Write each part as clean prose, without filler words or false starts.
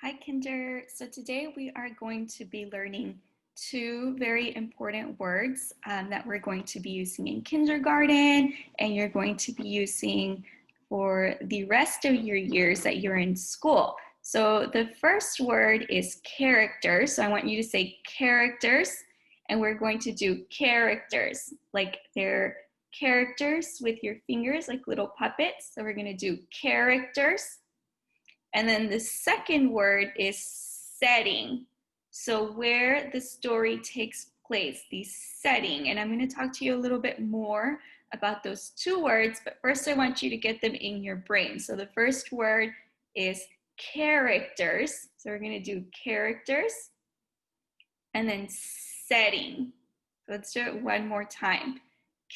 Hi, Kinder. So today we are going to be learning two very important words that we're going to be using in kindergarten and you're going to be using for the rest of your years that you're in school. So the first word is character. So I want you to say characters, and we're going to do characters, like they're characters with your fingers, like little puppets. So we're going to do characters. And then the second word is setting. So where the story takes place, the setting. And I'm going to talk to you a little bit more about those two words, but first I want you to get them in your brain. So the first word is characters. So we're going to do characters and then setting. Let's do it one more time.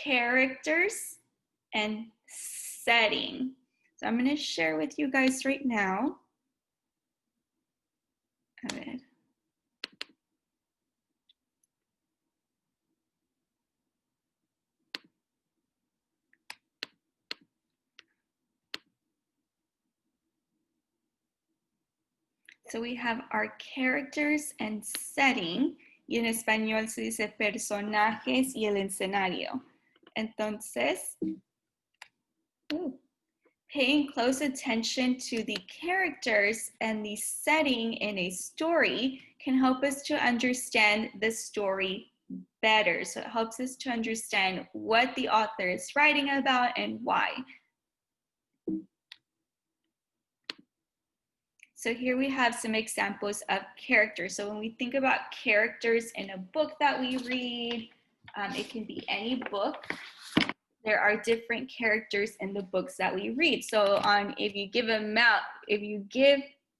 Characters and setting. So I'm going to share with you guys right now. A ver. So we have our characters and setting, y en español se dice personajes y el escenario. Entonces, paying close attention to the characters and the setting in a story can help us to understand the story better. So it helps us to understand what the author is writing about and why. So here we have some examples of characters. So when we think about characters in a book that we read, it can be any book. There are different characters in the books that we read. So if you give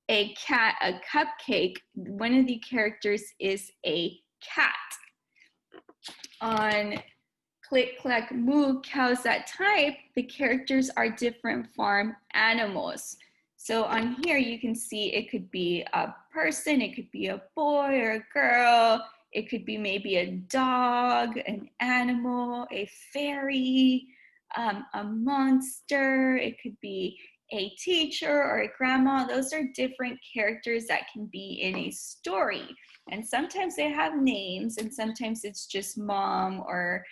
a cat a cupcake, one of the characters is a cat. On Click, Clack, Moo, Cows That Type, the characters are different farm animals. So on here you can see it could be a person, it could be a boy or a girl, it could be maybe a dog, an animal, a fairy, a monster, it could be a teacher or a grandma. Those are different characters that can be in a story. And sometimes they have names and sometimes it's just mom or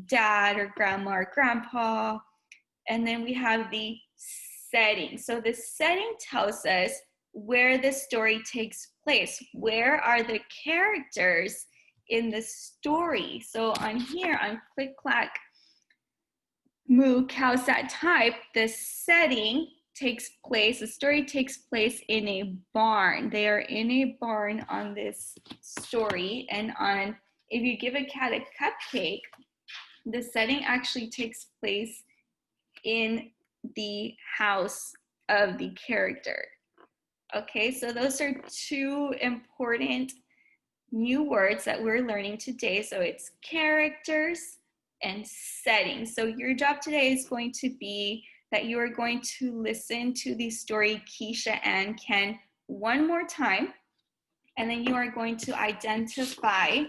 dad or grandma or grandpa. And then we have the setting. So the setting tells us where the story takes place. Where are the characters in the story? So on here, on Click, Clack, Moo, Cows That Type, the setting takes place, the story takes place in a barn. They are in a barn on this story. And if you give a cat a cupcake, the setting actually takes place in the house of the character. Okay, so those are two important new words that we're learning today. So it's characters and setting. So your job today is going to be that you are going to listen to the story Keisha and Ken one more time, and then you are going to identify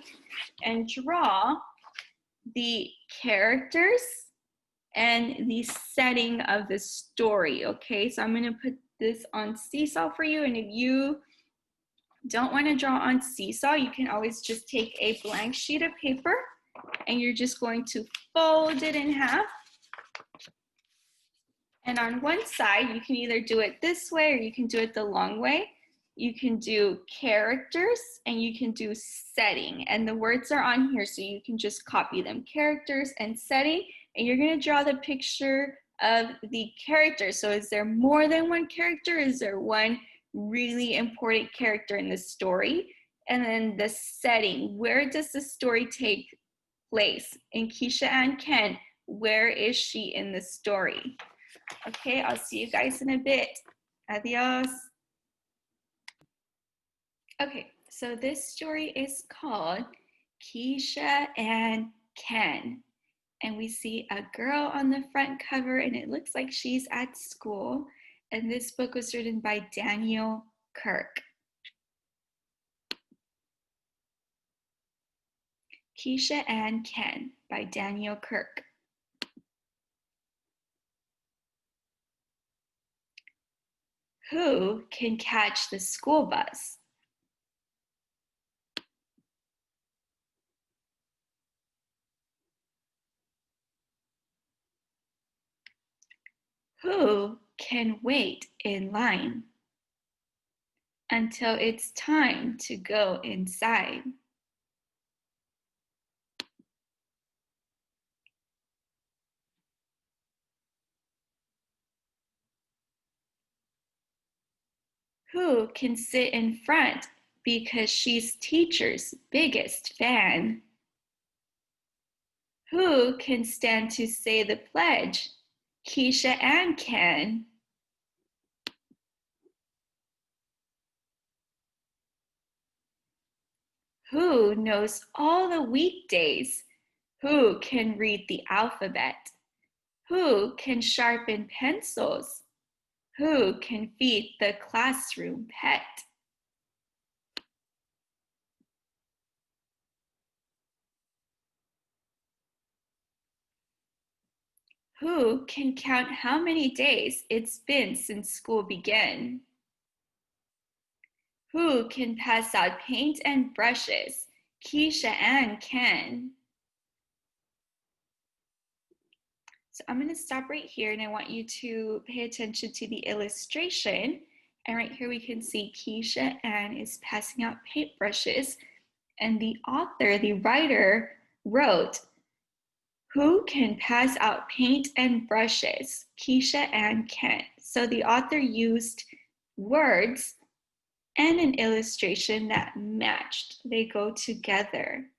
and draw the characters and the setting of the story. Okay, so I'm going to put this on Seesaw for you, and if you don't want to draw on Seesaw, you can always just take a blank sheet of paper and you're just going to fold it in half. And on one side, you can either do it this way or you can do it the long way. You can do characters and you can do setting. And the words are on here, so you can just copy them. Characters and setting. And you're going to draw the picture of the character. So is there more than one character? Is there one really important character in the story? And then the setting. Where does the story take place? In Keisha and Ken, where is she in the story? Okay, I'll see you guys in a bit. Adios. Okay, so this story is called Keisha and Ken. And we see a girl on the front cover and it looks like she's at school. And this book was written by Daniel Kirk. Keisha and Ken by Daniel Kirk. Who can catch the school bus? Who can wait in line until it's time to go inside? Who can sit in front because she's teacher's biggest fan? Who can stand to say the pledge? Keisha and Ken. Who knows all the weekdays? Who can read the alphabet? Who can sharpen pencils? Who can feed the classroom pet? Who can count how many days it's been since school began? Who can pass out paint and brushes? Keisha and Ken. So I'm going to stop right here and I want you to pay attention to the illustration. And right here we can see Keisha Ann is passing out paintbrushes. And the author, the writer, wrote, "Who can pass out paint and brushes? Keisha and Ken." So the author used words and an illustration that matched. They go together.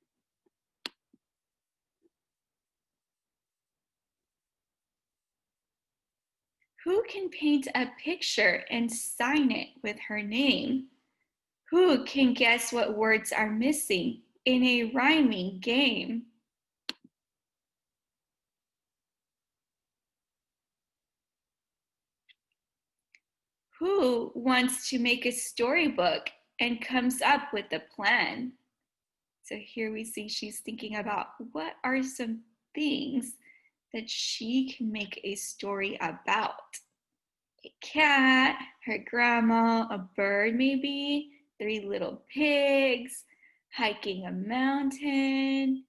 Who can paint a picture and sign it with her name? Who can guess what words are missing in a rhyming game? Who wants to make a storybook and comes up with a plan? So here we see she's thinking about what are some things that she can make a story about. A cat, her grandma, a bird maybe, three little pigs, hiking a mountain,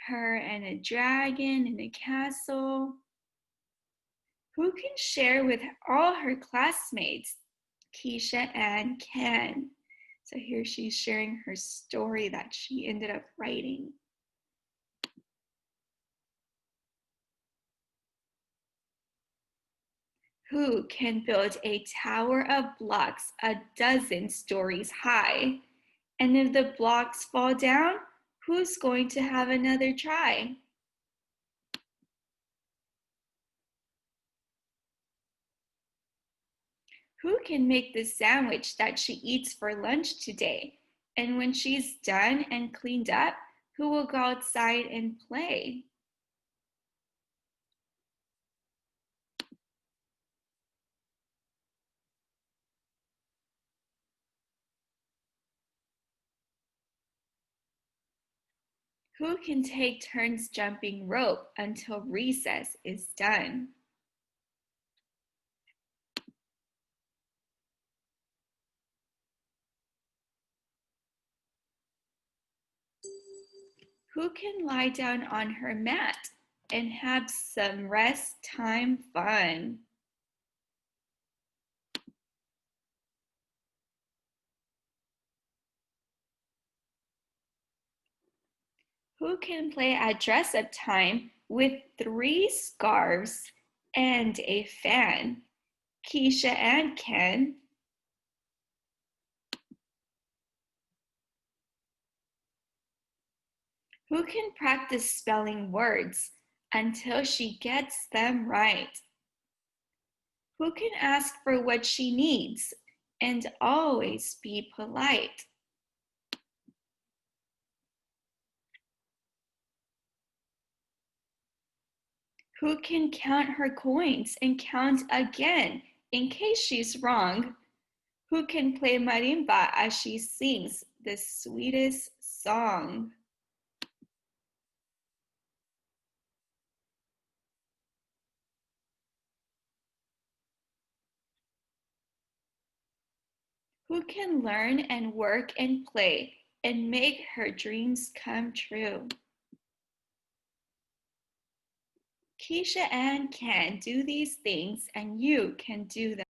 her and a dragon in a castle. Who can share with all her classmates? Keisha and Ken. So here she's sharing her story that she ended up writing. Who can build a tower of blocks a dozen stories high? And if the blocks fall down, who's going to have another try? Who can make the sandwich that she eats for lunch today? And when she's done and cleaned up, who will go outside and play? Who can take turns jumping rope until recess is done? Who can lie down on her mat and have some rest time fun? Who can play at dress up time with three scarves and a fan? Keisha and Ken. Who can practice spelling words until she gets them right? Who can ask for what she needs and always be polite? Who can count her coins and count again in case she's wrong? Who can play marimba as she sings the sweetest song? who can learn and work and play and make her dreams come true. Keisha Ann can do these things, and you can do them.